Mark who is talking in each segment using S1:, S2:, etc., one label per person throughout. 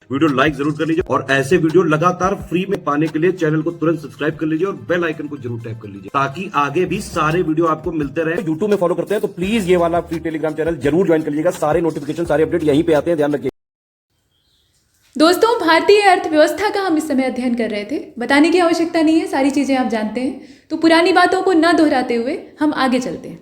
S1: Video like जरूर कर लीजिए और ऐसे वीडियो लगातार फ्री में पाने के लिए चैनल को तुरंत सब्सक्राइब कर लीजिए और बेल आइकन को जरूर टैप कर लीजिए ताकि आगे भी सारे वीडियो आपको मिलते रहे। यूट्यूब में फॉलो करते हैं तो प्लीज ये वाला फ्री टेलीग्राम चैनल जरूर ज्वाइन कर लीजिएगा। सारे नोटिफिकेशन सारे अपडेट यहीं पे आते हैं, ध्यान रखिए।
S2: दोस्तों, भारतीय अर्थव्यवस्था का हम इस समय अध्ययन कर रहे थे। बताने की आवश्यकता नहीं है, सारी चीज़ें आप जानते हैं। तो पुरानी बातों को न दोहराते हुए हम आगे चलते हैं।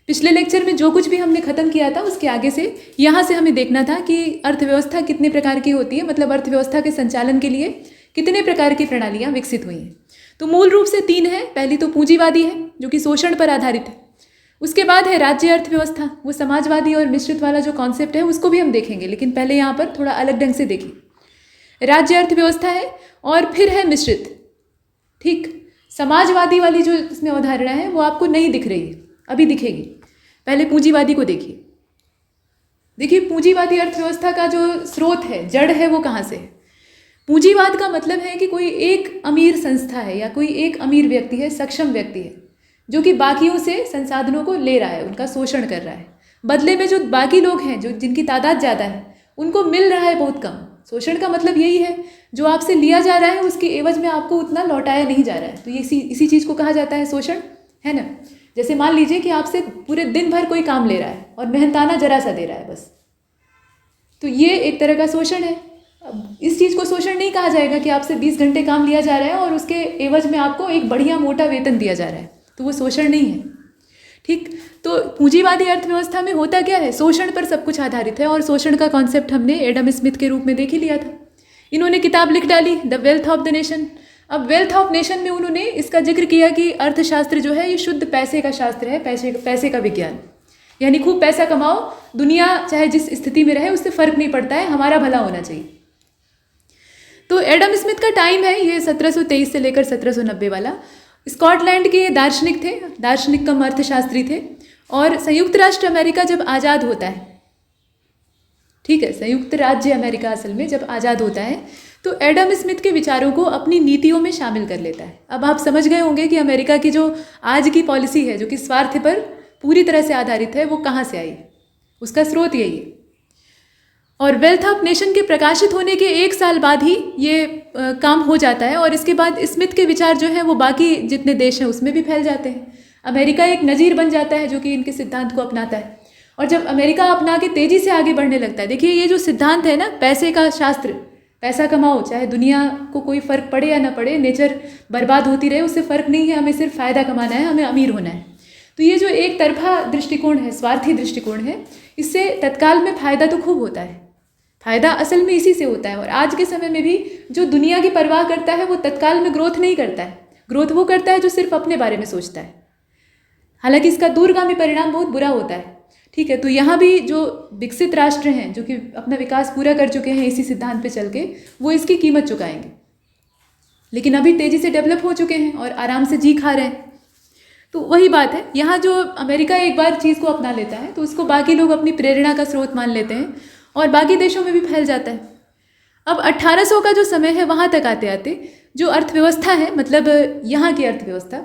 S2: पिछले लेक्चर में जो कुछ भी हमने ख़त्म किया था उसके आगे से यहाँ से हमें देखना था कि अर्थव्यवस्था कितने प्रकार की होती है, मतलब अर्थव्यवस्था के संचालन के लिए कितने प्रकार की प्रणालियाँ विकसित हुई हैं। तो मूल रूप से 3 है। पहली तो पूंजीवादी है जो कि शोषण पर आधारित है। उसके बाद है राज्य अर्थव्यवस्था, वो समाजवादी और मिश्रित वाला जो कॉन्सेप्ट है उसको भी हम देखेंगे, लेकिन पहले यहाँ पर थोड़ा अलग ढंग से देखिए। राज्य अर्थव्यवस्था है और फिर है मिश्रित। ठीक, समाजवादी वाली जो इसमें अवधारणा है वो आपको नहीं दिख रही है, अभी दिखेगी। पहले पूंजीवादी को देखिए। देखिए, पूंजीवादी अर्थव्यवस्था का जो स्रोत है, जड़ है, वो कहाँ से है। पूंजीवाद का मतलब है कि कोई एक अमीर संस्था है या कोई एक अमीर व्यक्ति है, सक्षम व्यक्ति है, जो कि बाकियों से संसाधनों को ले रहा है, उनका शोषण कर रहा है। बदले में जो बाकी लोग हैं, जो जिनकी तादाद ज़्यादा है, उनको मिल रहा है बहुत कम। शोषण का मतलब यही है, जो आपसे लिया जा रहा है उसके एवज में आपको उतना लौटाया नहीं जा रहा है। तो ये इसी चीज़ को कहा जाता है शोषण, है ना। जैसे मान लीजिए कि आपसे पूरे दिन भर कोई काम ले रहा है और मेहनताना जरा सा दे रहा है बस, तो ये एक तरह का शोषण है। अब इस चीज़ को शोषण नहीं कहा जाएगा कि आपसे 20 घंटे काम लिया जा रहा है और उसके एवज में आपको एक बढ़िया मोटा वेतन दिया जा रहा है, तो वो शोषण नहीं है। ठीक, तो पूंजीवादी अर्थव्यवस्था में होता क्या है, शोषण पर सब कुछ आधारित है। और शोषण का कॉन्सेप्ट हमने एडम स्मिथ के रूप में देख ही लिया था। इन्होंने किताब लिख डाली, the wealth of the nation. अब वेल्थ ऑफ नेशन में उन्होंने इसका जिक्र किया कि अर्थशास्त्र जो है ये शुद्ध पैसे का शास्त्र है, पैसे का विज्ञान। यानी खूब पैसा कमाओ, दुनिया चाहे जिस स्थिति में रहे उससे फर्क नहीं पड़ता है, हमारा भला होना चाहिए। तो एडम स्मिथ का टाइम है ये 1723 से लेकर 1790 वाला। स्कॉटलैंड के दार्शनिक थे, दार्शनिक कम अर्थशास्त्री थे। और संयुक्त राष्ट्र अमेरिका जब आज़ाद होता है, ठीक है, संयुक्त राज्य अमेरिका असल में जब आज़ाद होता है तो एडम स्मिथ के विचारों को अपनी नीतियों में शामिल कर लेता है। अब आप समझ गए होंगे कि अमेरिका की जो आज की पॉलिसी है, जो कि स्वार्थ पर पूरी तरह से आधारित है, वो कहाँ से आई, उसका स्रोत यही है। और वेल्थ ऑफ नेशन के प्रकाशित होने के 1 साल बाद ही ये काम हो जाता है। और इसके बाद स्मिथ के विचार जो हैं वो बाकी जितने देश हैं उसमें भी फैल जाते हैं। अमेरिका एक नज़ीर बन जाता है जो कि इनके सिद्धांत को अपनाता है। और जब अमेरिका अपना के तेज़ी से आगे बढ़ने लगता है, देखिए ये जो सिद्धांत है ना, पैसे का शास्त्र, पैसा कमाओ चाहे दुनिया को कोई फ़र्क पड़े या ना पड़े, नेचर बर्बाद होती रहे, उससे फ़र्क नहीं है, हमें सिर्फ फ़ायदा कमाना है, हमें अमीर होना है। तो ये जो एक तरफा दृष्टिकोण है, स्वार्थी दृष्टिकोण है, इससे तत्काल में फ़ायदा तो खूब होता है। फ़ायदा असल में इसी से होता है। और आज के समय में भी जो दुनिया की परवाह करता है वो तत्काल में ग्रोथ नहीं करता है। ग्रोथ वो करता है जो सिर्फ अपने बारे में सोचता है, हालांकि इसका दूरगामी परिणाम बहुत बुरा होता है। ठीक है, तो यहाँ भी जो विकसित राष्ट्र हैं जो कि अपना विकास पूरा कर चुके हैं इसी सिद्धांत पे चल के, वो इसकी कीमत चुकाएंगे। लेकिन अभी तेज़ी से डेवलप हो चुके हैं और आराम से जी खा रहे हैं। तो वही बात है, यहाँ जो अमेरिका एक बार चीज़ को अपना लेता है तो उसको बाकी लोग अपनी प्रेरणा का स्रोत मान लेते हैं और बाकी देशों में भी फैल जाता है। अब 1800 का जो समय है वहाँ तक आते आते जो अर्थव्यवस्था है, मतलब यहाँ की अर्थव्यवस्था,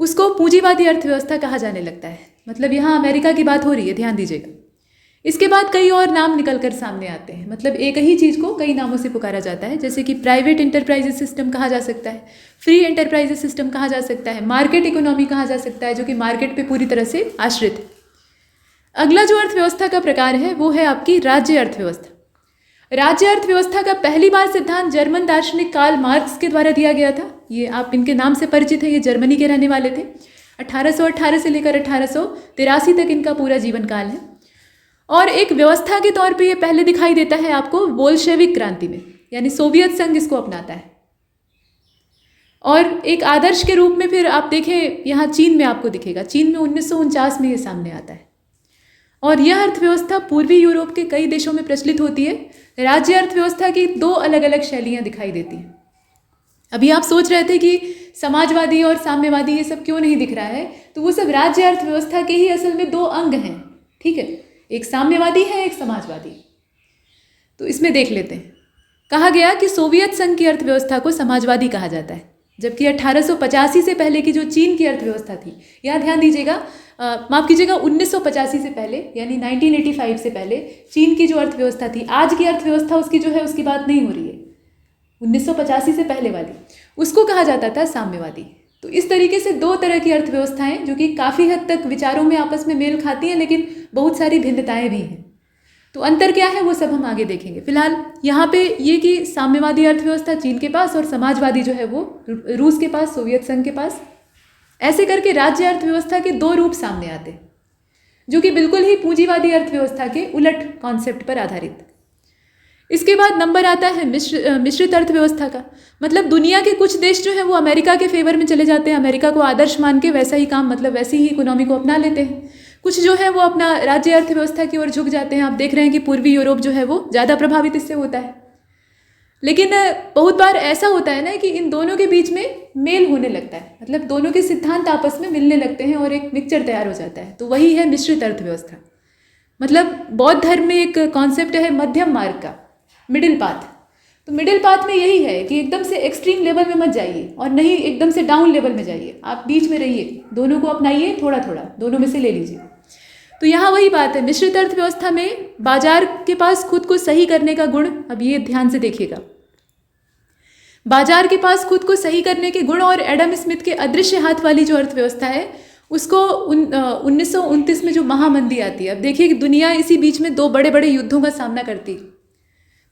S2: उसको पूंजीवादी अर्थव्यवस्था कहा जाने लगता है। मतलब यहाँ अमेरिका की बात हो रही है, ध्यान दीजिएगा। इसके बाद कई और नाम निकल कर सामने आते हैं, मतलब एक ही चीज़ को कई नामों से पुकारा जाता है। जैसे कि प्राइवेट इंटरप्राइजेस सिस्टम कहा जा सकता है, फ्री एंटरप्राइजेस सिस्टम कहा जा सकता है, मार्केट इकोनॉमी कहा जा सकता है, जो कि मार्केट पे पूरी तरह से आश्रित है। अगला जो अर्थव्यवस्था का प्रकार है वो है आपकी राज्य अर्थव्यवस्था। राज्य अर्थव्यवस्था का पहली बार सिद्धांत जर्मन दार्शनिक कार्ल मार्क्स के द्वारा दिया गया था। ये आप इनके नाम से परिचित हैं, ये जर्मनी के रहने वाले थे। 1818 से लेकर 1883 तक इनका पूरा जीवन काल है। और एक व्यवस्था के तौर पे ये पहले दिखाई देता है आपको बोल्शेविक क्रांति में, यानी सोवियत संघ इसको अपनाता है। और एक आदर्श के रूप में फिर आप देखें यहाँ चीन में आपको दिखेगा, चीन में 1949 में ये सामने आता है। और यह अर्थव्यवस्था पूर्वी यूरोप के कई देशों में प्रचलित होती है। राज्य अर्थव्यवस्था की 2 अलग अलग शैलियाँ दिखाई देती हैं। अभी आप सोच रहे थे कि समाजवादी और साम्यवादी ये सब क्यों नहीं दिख रहा है, तो वो सब राज्य अर्थव्यवस्था के ही असल में 2 अंग हैं। ठीक है, एक साम्यवादी है, एक समाजवादी। तो इसमें देख लेते हैं। कहा गया कि सोवियत संघ की अर्थव्यवस्था को समाजवादी कहा जाता है। जबकि 1885 से पहले की जो चीन की अर्थव्यवस्था थी, यहाँ ध्यान दीजिएगा, माफ़ कीजिएगा, 1985 से पहले यानी 1985 से पहले चीन की जो अर्थव्यवस्था थी, आज की अर्थव्यवस्था उसकी जो है उसकी बात नहीं हो रही है, 1985 से पहले वाली, उसको कहा जाता था साम्यवादी। तो इस तरीके से दो तरह की अर्थव्यवस्थाएं जो कि काफ़ी हद तक विचारों में आपस में मेल खाती हैं, लेकिन बहुत सारी भिन्नताएं भी हैं। तो अंतर क्या है वो सब हम आगे देखेंगे। फिलहाल यहाँ पे ये कि साम्यवादी अर्थव्यवस्था चीन के पास और समाजवादी जो है वो रूस के पास, सोवियत संघ के पास, ऐसे करके राज्य अर्थव्यवस्था के दो रूप सामने आते हैं जो कि बिल्कुल ही पूंजीवादी अर्थव्यवस्था के उलट कॉन्सेप्ट पर आधारित। इसके बाद नंबर आता है मिश्रित अर्थव्यवस्था का। मतलब दुनिया के कुछ देश जो है वो अमेरिका के फेवर में चले जाते हैं, अमेरिका को आदर्श मान के वैसा ही काम, मतलब वैसी ही इकोनॉमी को अपना लेते हैं। कुछ जो है वो अपना राज्य अर्थव्यवस्था की ओर झुक जाते हैं। आप देख रहे हैं कि पूर्वी यूरोप जो है वो ज़्यादा प्रभावित इससे होता है। लेकिन बहुत बार ऐसा होता है ना कि इन दोनों के बीच में मेल होने लगता है, मतलब दोनों के सिद्धांत आपस में मिलने लगते हैं और एक मिक्सचर तैयार हो जाता है। तो वही है मिश्रित अर्थव्यवस्था। मतलब बौद्ध धर्म में एक कॉन्सेप्ट है मध्यम मार्ग का, मिडिल पाथ। तो मिडिल पाथ में यही है कि एकदम से एक्सट्रीम लेवल में मत जाइए और नहीं एकदम से डाउन लेवल में जाइए, आप बीच में रहिए, दोनों को अपनाइए, थोड़ा थोड़ा दोनों में से ले लीजिए। तो यहाँ वही बात है, मिश्रित अर्थव्यवस्था में बाजार के पास खुद को सही करने का गुण, अब ये ध्यान से देखिएगा, बाजार के पास खुद को सही करने के गुण और एडम स्मिथ के अदृश्य हाथ वाली जो अर्थव्यवस्था है उसको 1929 में जो महामंदी आती है। अब देखिए कि दुनिया इसी बीच में दो बड़े बड़े युद्धों का सामना करती।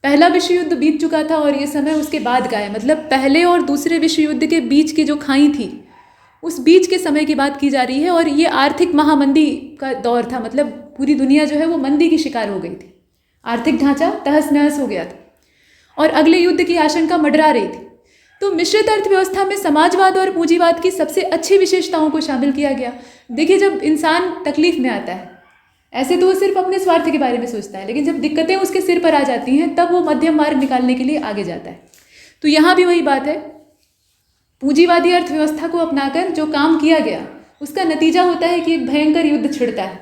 S2: पहला विश्व युद्ध बीत चुका था और ये समय उसके बाद का है, मतलब पहले और दूसरे विश्व युद्ध के बीच की जो खाई थी उस बीच के समय की बात की जा रही है। और ये आर्थिक महामंदी का दौर था, मतलब पूरी दुनिया जो है वो मंदी की शिकार हो गई थी, आर्थिक ढांचा तहस नहस हो गया था और अगले युद्ध की आशंका मंडरा रही थी। तो मिश्रित अर्थव्यवस्था में समाजवाद और पूंजीवाद की सबसे अच्छी विशेषताओं को शामिल किया गया। देखिए, जब इंसान तकलीफ में आता है, ऐसे तो वो सिर्फ अपने स्वार्थ के बारे में सोचता है, लेकिन जब दिक्कतें उसके सिर पर आ जाती हैं तब वो मध्यम मार्ग निकालने के लिए आगे जाता है। तो यहाँ भी वही बात है, पूंजीवादी अर्थव्यवस्था को अपनाकर जो काम किया गया उसका नतीजा होता है कि एक भयंकर युद्ध छिड़ता है।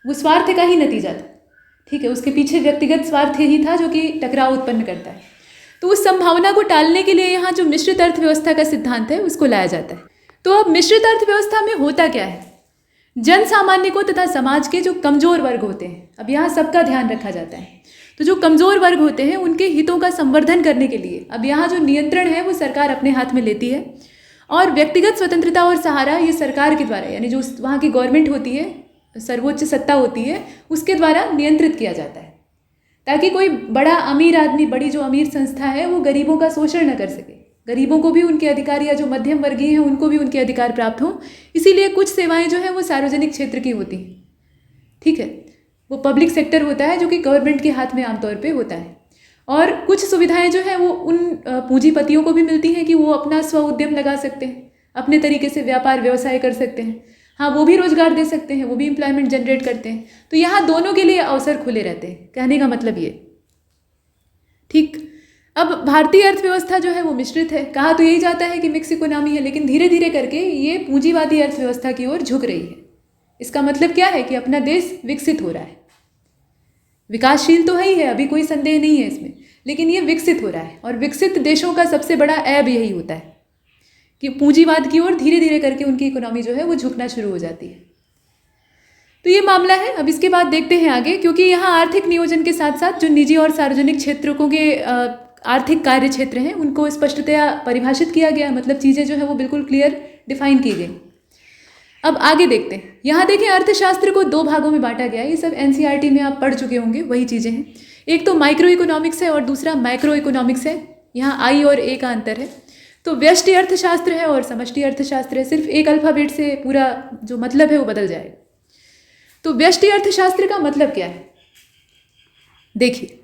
S2: वो स्वार्थ का ही नतीजा था, ठीक है, उसके पीछे व्यक्तिगत स्वार्थ ही था जो कि टकराव उत्पन्न करता है। तो उस संभावना को टालने के लिए यहाँ जो मिश्रित अर्थव्यवस्था का सिद्धांत है उसको लाया जाता है। तो अब मिश्रित अर्थव्यवस्था में होता क्या है, जन सामान्य को तथा समाज के जो कमजोर वर्ग होते हैं, अब यहाँ सबका ध्यान रखा जाता है। तो जो कमजोर वर्ग होते हैं उनके हितों का संवर्धन करने के लिए अब यहाँ जो नियंत्रण है वो सरकार अपने हाथ में लेती है और व्यक्तिगत स्वतंत्रता और सहारा ये सरकार के द्वारा, यानी जो वहाँ की गवर्नमेंट होती है, सर्वोच्च सत्ता होती है, उसके द्वारा नियंत्रित किया जाता है, ताकि कोई बड़ा अमीर आदमी, बड़ी जो अमीर संस्था है वो गरीबों का शोषण न कर सके, गरीबों को भी उनके अधिकार, या जो मध्यम वर्गीय हैं उनको भी उनके अधिकार प्राप्त हों। इसीलिए कुछ सेवाएं जो हैं वो सार्वजनिक क्षेत्र की होती हैं, ठीक है, वो पब्लिक सेक्टर होता है जो कि गवर्नमेंट के हाथ में आमतौर पे होता है। और कुछ सुविधाएं जो हैं वो उन पूंजीपतियों को भी मिलती हैं कि वो अपना स्व उद्यम लगा सकते हैं, अपने तरीके से व्यापार व्यवसाय कर सकते हैं, हाँ वो भी रोजगार दे सकते हैं, वो भी एम्प्लॉयमेंट जनरेट करते हैं। तो यहाँ दोनों के लिए अवसर खुले रहते हैं, कहने का मतलब ये, ठीक। अब भारतीय अर्थव्यवस्था जो है वो मिश्रित है, कहा तो यही जाता है कि मिक्स इकोनॉमी है, लेकिन धीरे धीरे करके ये पूंजीवादी अर्थव्यवस्था की ओर झुक रही है। इसका मतलब क्या है कि अपना देश विकसित हो रहा है, विकासशील तो है ही है, अभी कोई संदेह नहीं है इसमें, लेकिन ये विकसित हो रहा है। और विकसित देशों का सबसे बड़ा ऐब यही होता है कि पूंजीवाद की ओर धीरे धीरे करके उनकी इकोनॉमी जो है वो झुकना शुरू हो जाती है। तो ये मामला है। अब इसके बाद देखते हैं आगे, क्योंकि यहाँ आर्थिक नियोजन के साथ साथ जो निजी और सार्वजनिक क्षेत्रों के आर्थिक कार्य क्षेत्र हैं उनको स्पष्टतया परिभाषित किया गया, मतलब चीज़ें जो है वो बिल्कुल क्लियर डिफाइन की गई। अब आगे देखते हैं, यहाँ देखें अर्थशास्त्र को दो भागों में बांटा गया है। ये सब एनसीईआरटी में आप पढ़ चुके होंगे, वही चीज़ें हैं। एक तो माइक्रो इकोनॉमिक्स है और दूसरा माइक्रो इकोनॉमिक्स है। यहाँ आई और ए का अंतर है। तो व्यष्टि अर्थशास्त्र है और समष्टि अर्थशास्त्र है। सिर्फ एक अल्फाबेट से पूरा जो मतलब है वो बदल जाएगा। तो व्यष्टि अर्थशास्त्र का मतलब क्या है, देखिए,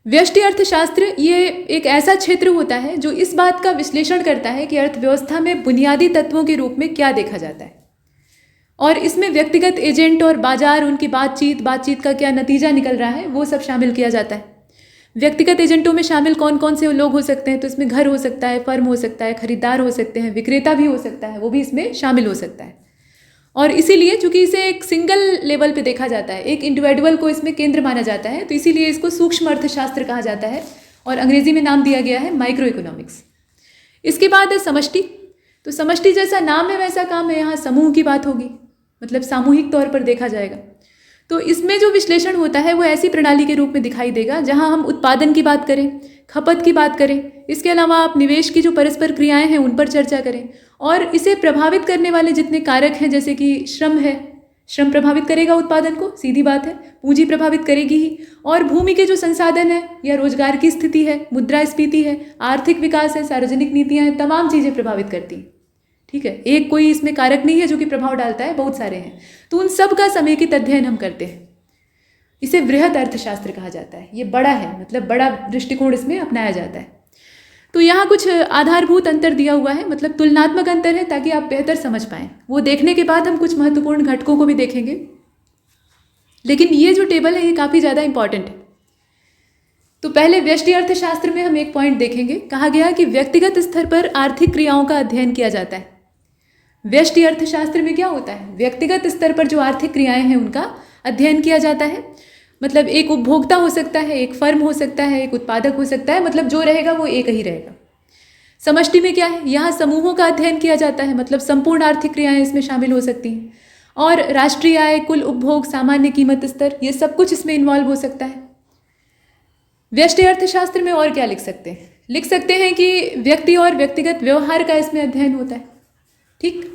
S2: व्यष्टि अर्थशास्त्र ये एक ऐसा क्षेत्र होता है जो इस बात का विश्लेषण करता है कि अर्थव्यवस्था में बुनियादी तत्वों के रूप में क्या देखा जाता है, और इसमें व्यक्तिगत एजेंट और बाजार, उनकी बातचीत का क्या नतीजा निकल रहा है वो सब शामिल किया जाता है। व्यक्तिगत एजेंटों में शामिल कौन कौन से लोग हो सकते हैं, तो इसमें घर हो सकता है, फर्म हो सकता है, खरीदार हो सकते हैं, विक्रेता भी हो सकता है, वो भी इसमें शामिल हो सकता है। और इसीलिए चूंकि इसे एक सिंगल लेवल पे देखा जाता है, एक इंडिविजुअल को इसमें केंद्र माना जाता है, तो इसीलिए इसको सूक्ष्म अर्थशास्त्र कहा जाता है और अंग्रेजी में नाम दिया गया है माइक्रो इकोनॉमिक्स। इसके बाद है समष्टि। तो समष्टि जैसा नाम है वैसा काम है, यहाँ समूह की बात होगी, मतलब सामूहिक तौर पर देखा जाएगा। तो इसमें जो विश्लेषण होता है वो ऐसी प्रणाली के रूप में दिखाई देगा जहाँ हम उत्पादन की बात करें, खपत की बात करें, इसके अलावा आप निवेश की जो परस्पर क्रियाएं हैं उन पर चर्चा करें, और इसे प्रभावित करने वाले जितने कारक हैं जैसे कि श्रम है, श्रम प्रभावित करेगा उत्पादन को, सीधी बात है, पूंजी प्रभावित करेगी ही, और भूमि के जो संसाधन है या रोजगार की स्थिति है, मुद्रास्फीति है, आर्थिक विकास है, सार्वजनिक नीतियां हैं, तमाम चीज़ें प्रभावित करती हैं। ठीक है, एक कोई इसमें कारक नहीं है जो कि प्रभाव डालता है, बहुत सारे हैं। तो उन सब का समेकित अध्ययन हम करते हैं। इसे वृहद अर्थशास्त्र कहा जाता है। ये बड़ा है, मतलब बड़ा दृष्टिकोण इसमें अपनाया जाता है। तो यहाँ कुछ आधारभूत अंतर दिया हुआ है, मतलब तुलनात्मक अंतर है, ताकि आप बेहतर समझ पाएं। वो देखने के बाद हम कुछ महत्वपूर्ण घटकों को भी देखेंगे, लेकिन ये जो टेबल है ये काफ़ी ज़्यादा इंपॉर्टेंट है। तो पहले व्यष्टि अर्थशास्त्र में हम एक पॉइंट देखेंगे। कहा गया कि व्यक्तिगत स्तर पर आर्थिक क्रियाओं का अध्ययन किया जाता है। व्यष्टि अर्थशास्त्र में क्या होता है? व्यक्तिगत स्तर पर जो आर्थिक क्रियाएं हैं उनका अध्ययन किया जाता है। मतलब एक उपभोक्ता हो सकता है, एक फर्म हो सकता है, एक उत्पादक हो सकता है, मतलब जो रहेगा वो एक ही रहेगा। समष्टि में क्या है? यहाँ समूहों का अध्ययन किया जाता है, मतलब संपूर्ण आर्थिक क्रियाएं इसमें शामिल हो सकती हैं, और राष्ट्रीय आय, कुल उपभोग, सामान्य कीमत स्तर, ये सब कुछ इसमें इन्वॉल्व हो सकता है। व्यष्टि अर्थशास्त्र में और क्या लिख सकते हैं? लिख सकते हैं कि व्यक्ति और व्यक्तिगत व्यवहार का इसमें अध्ययन होता है। ठीक,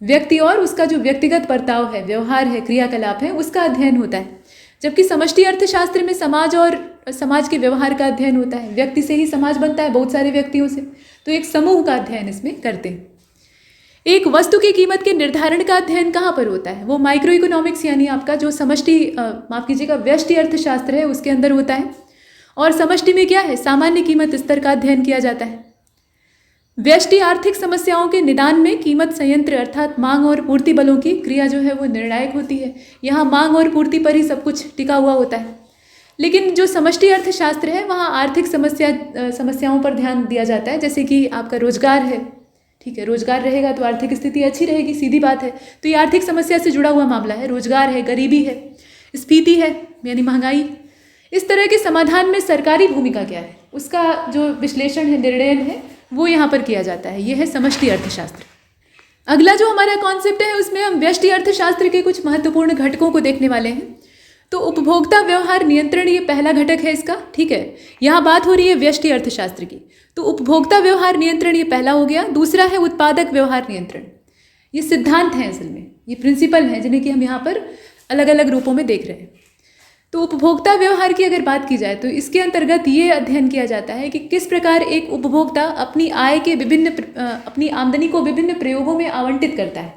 S2: व्यक्ति और उसका जो व्यक्तिगत बर्ताव है, व्यवहार है, क्रियाकलाप है, उसका अध्ययन होता है। जबकि समष्टि अर्थशास्त्र में समाज और समाज के व्यवहार का अध्ययन होता है। व्यक्ति से ही समाज बनता है, बहुत सारे व्यक्तियों से, तो एक समूह का अध्ययन इसमें करते हैं। एक वस्तु की कीमत के निर्धारण का अध्ययन कहाँ पर होता है? वो माइक्रो इकोनॉमिक्स यानी आपका जो समष्टि माफ कीजिएगा व्यष्टि अर्थशास्त्र है उसके अंदर होता है। और समष्टि में क्या है? सामान्य कीमत स्तर का अध्ययन किया जाता है। व्यष्टि आर्थिक समस्याओं के निदान में कीमत संयंत्र अर्थात मांग और पूर्ति बलों की क्रिया जो है वो निर्णायक होती है। यहाँ मांग और पूर्ति पर ही सब कुछ टिका हुआ होता है। लेकिन जो समष्टि अर्थशास्त्र है वहाँ आर्थिक समस्याओं पर ध्यान दिया जाता है, जैसे कि आपका रोजगार है। ठीक है, रोजगार रहेगा तो आर्थिक स्थिति अच्छी रहेगी, सीधी बात है। तो ये आर्थिक समस्या से जुड़ा हुआ मामला है। रोजगार है, गरीबी है, स्फीति है यानी महंगाई। इस तरह के समाधान में सरकारी भूमिका क्या है, उसका जो विश्लेषण है, निर्णयन है, वो यहाँ पर किया जाता है। यह है समष्टि अर्थशास्त्र। अगला जो हमारा कॉन्सेप्ट है उसमें हम व्यष्टि अर्थशास्त्र के कुछ महत्वपूर्ण घटकों को देखने वाले हैं। तो उपभोक्ता व्यवहार नियंत्रण ये पहला घटक है इसका। ठीक है, यहाँ बात हो रही है व्यष्टि अर्थशास्त्र की, तो उपभोक्ता व्यवहार नियंत्रण ये पहला हो गया। दूसरा है उत्पादक व्यवहार नियंत्रण। ये सिद्धांत हैं, असल में ये प्रिंसिपल हैं जिन्हें कि हम यहाँ पर अलग अलग रूपों में देख रहे हैं। तो उपभोक्ता व्यवहार की अगर बात की जाए तो इसके अंतर्गत ये अध्ययन किया जाता है कि किस प्रकार एक उपभोक्ता अपनी आय के अपनी आमदनी को विभिन्न प्रयोगों में आवंटित करता है।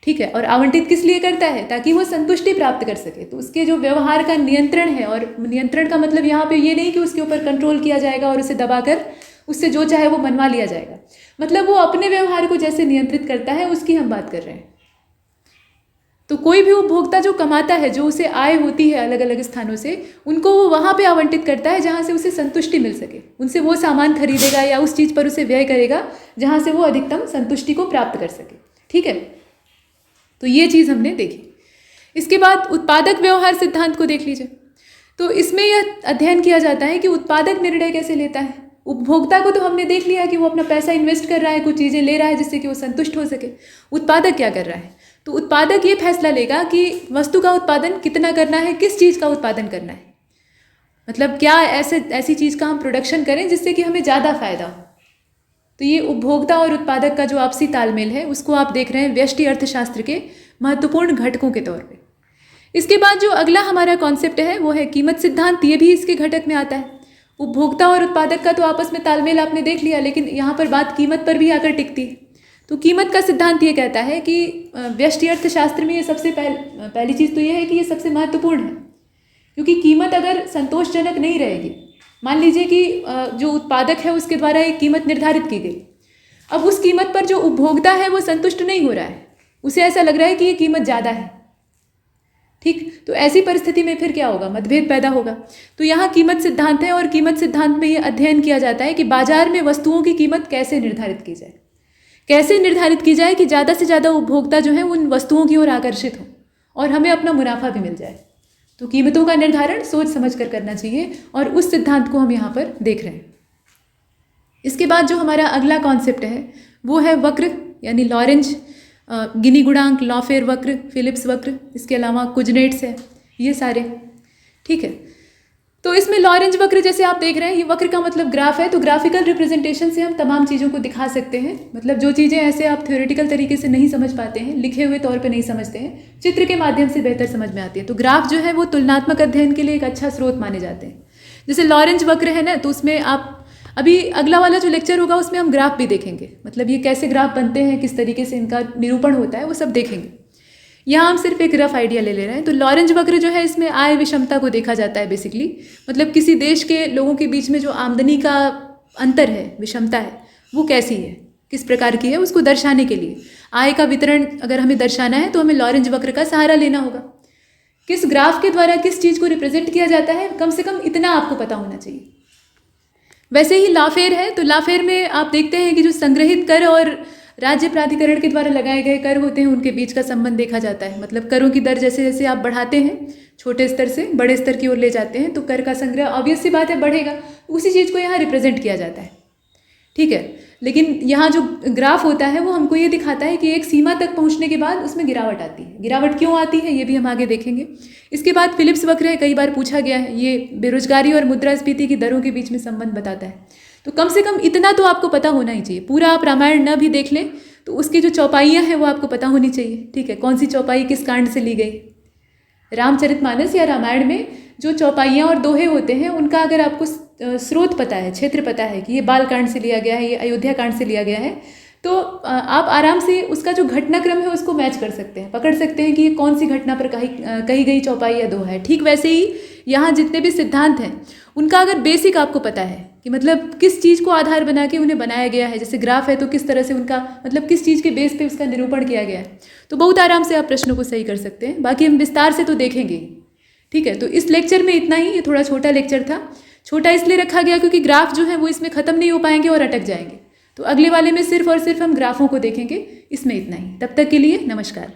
S2: ठीक है, और आवंटित किस लिए करता है? ताकि वो संतुष्टि प्राप्त कर सके। तो उसके जो व्यवहार का नियंत्रण है, और नियंत्रण का मतलब यहाँ पे ये नहीं कि उसके ऊपर कंट्रोल किया जाएगा और उसे दबाकर उससे जो चाहे वो मनवा लिया जाएगा। मतलब वो अपने व्यवहार को जैसे नियंत्रित करता है उसकी हम बात कर रहे हैं। तो कोई भी उपभोक्ता जो कमाता है, जो उसे आय होती है अलग अलग स्थानों से, उनको वो वहाँ पे आवंटित करता है जहाँ से उसे संतुष्टि मिल सके। उनसे वो सामान खरीदेगा या उस चीज़ पर उसे व्यय करेगा जहाँ से वो अधिकतम संतुष्टि को प्राप्त कर सके। ठीक है, तो ये चीज़ हमने देखी। इसके बाद उत्पादक व्यवहार सिद्धांत को देख लीजिए। तो इसमें यह अध्ययन किया जाता है कि उत्पादक निर्णय कैसे लेता है। उपभोक्ता को तो हमने देख लिया कि वो अपना पैसा इन्वेस्ट कर रहा है, कुछ चीज़ें ले रहा है जिससे कि वो संतुष्ट हो सके। उत्पादक क्या कर रहा है? तो उत्पादक ये फैसला लेगा कि वस्तु का उत्पादन कितना करना है, किस चीज़ का उत्पादन करना है, मतलब क्या ऐसी चीज़ का हम प्रोडक्शन करें जिससे कि हमें ज़्यादा फायदा हो। तो ये उपभोक्ता और उत्पादक का जो आपसी तालमेल है उसको आप देख रहे हैं व्यष्टि अर्थशास्त्र के महत्वपूर्ण घटकों के तौर पे। इसके बाद जो अगला हमारा कॉन्सेप्ट है वो है कीमत सिद्धांत। ये भी इसके घटक में आता है। उपभोक्ता और उत्पादक का तो आपस में तालमेल आपने देख लिया, लेकिन यहाँ पर बात कीमत पर भी आकर टिकती है। तो कीमत का सिद्धांत ये कहता है कि व्यष्टि अर्थशास्त्र में ये सबसे पहली चीज़ तो ये है कि ये सबसे महत्वपूर्ण है, क्योंकि कीमत अगर संतोषजनक नहीं रहेगी, मान लीजिए कि जो उत्पादक है उसके द्वारा एक कीमत निर्धारित की गई, अब उस कीमत पर जो उपभोक्ता है वो संतुष्ट नहीं हो रहा है, उसे ऐसा लग रहा है कि ये कीमत ज़्यादा है। ठीक, तो ऐसी परिस्थिति में फिर क्या होगा? मतभेद पैदा होगा। तो यहाँ कीमत सिद्धांत है और कीमत सिद्धांत में ये अध्ययन किया जाता है कि बाजार में वस्तुओं की कीमत कैसे निर्धारित की जाए, कैसे निर्धारित की जाए कि ज़्यादा से ज़्यादा उपभोक्ता जो है उन वस्तुओं की ओर आकर्षित हो और हमें अपना मुनाफा भी मिल जाए। तो कीमतों का निर्धारण सोच समझ कर करना चाहिए और उस सिद्धांत को हम यहाँ पर देख रहे हैं। इसके बाद जो हमारा अगला कॉन्सेप्ट है वो है वक्र, यानी लॉरेंज, गिनी गुणांक, लॉफेर वक्र, फिलिप्स वक्र, इसके अलावा कुजनेट्स है, ये सारे। ठीक है, तो इसमें लॉरेंज वक्र जैसे आप देख रहे हैं, ये वक्र का मतलब ग्राफ है, तो ग्राफिकल रिप्रेजेंटेशन से हम तमाम चीज़ों को दिखा सकते हैं। मतलब जो चीज़ें ऐसे आप थ्योरेटिकल तरीके से नहीं समझ पाते हैं, लिखे हुए तौर पे नहीं समझते हैं, चित्र के माध्यम से बेहतर समझ में आती है। तो ग्राफ जो है वो तुलनात्मक अध्ययन के लिए एक अच्छा स्रोत माने जाते हैं। जैसे लॉरेंज वक्र है ना, तो उसमें आप अभी अगला वाला जो लेक्चर होगा उसमें हम ग्राफ भी देखेंगे, मतलब ये कैसे ग्राफ बनते हैं, किस तरीके से इनका निरूपण होता है, वो सब देखेंगे। यहाँ हम सिर्फ एक रफ आइडिया ले रहे हैं। तो लॉरेंज वक्र जो है, इसमें आय विषमता को देखा जाता है बेसिकली, मतलब किसी देश के लोगों के बीच में जो आमदनी का अंतर है, विषमता है, वो कैसी है, किस प्रकार की है, उसको दर्शाने के लिए आय का वितरण अगर हमें दर्शाना है तो हमें लॉरेंज वक्र का सहारा लेना होगा। किस ग्राफ के द्वारा किस चीज़ को रिप्रेजेंट किया जाता है, कम से कम इतना आपको पता होना चाहिए। वैसे ही लाफेर है, तो लाफेर में आप देखते हैं कि जो संग्रहित कर और राज्य प्राधिकरण के द्वारा लगाए गए कर होते हैं, उनके बीच का संबंध देखा जाता है। मतलब करों की दर जैसे जैसे आप बढ़ाते हैं, छोटे स्तर से बड़े स्तर की ओर ले जाते हैं, तो कर का संग्रह ऑब्वियस सी बात है बढ़ेगा। उसी चीज़ को यहाँ रिप्रेजेंट किया जाता है। ठीक है, लेकिन यहाँ जो ग्राफ होता है वो हमको ये दिखाता है कि एक सीमा तक पहुँचने के बाद उसमें गिरावट आती है। गिरावट क्यों आती है ये भी हम आगे देखेंगे। इसके बाद फिलिप्स वक्र है, कई बार पूछा गया है, ये बेरोजगारी और मुद्रास्फीति की दरों के बीच में संबंध बताता है। तो कम से कम इतना तो आपको पता होना ही चाहिए। पूरा आप रामायण न भी देख लें तो उसकी जो चौपाइयाँ हैं वो आपको पता होनी चाहिए। ठीक है, कौन सी चौपाई किस कांड से ली गई। रामचरितमानस या रामायण में जो चौपाइयाँ और दोहे होते हैं, उनका अगर आपको स्रोत पता है, क्षेत्र पता है कि ये बाल कांड से लिया गया है, ये अयोध्या कांड से लिया गया है, तो आप आराम से उसका जो घटनाक्रम है उसको मैच कर सकते हैं, पकड़ सकते हैं कि ये कौन सी घटना पर कही गई चौपाई या दोहा है। ठीक वैसे ही यहाँ जितने भी सिद्धांत हैं उनका अगर बेसिक आपको पता है कि मतलब किस चीज़ को आधार बना के उन्हें बनाया गया है, जैसे ग्राफ है तो किस तरह से उनका मतलब किस चीज़ के बेस पे उसका निरूपण किया गया है, तो बहुत आराम से आप प्रश्नों को सही कर सकते हैं। बाकी हम विस्तार से तो देखेंगे। ठीक है, तो इस लेक्चर में इतना ही। ये थोड़ा छोटा लेक्चर था। छोटा इसलिए रखा गया क्योंकि ग्राफ जो है वो इसमें ख़त्म नहीं हो पाएंगे और अटक जाएंगे। तो अगले वाले में सिर्फ और सिर्फ हम ग्राफों को देखेंगे। इसमें इतना ही। तब तक के लिए नमस्कार।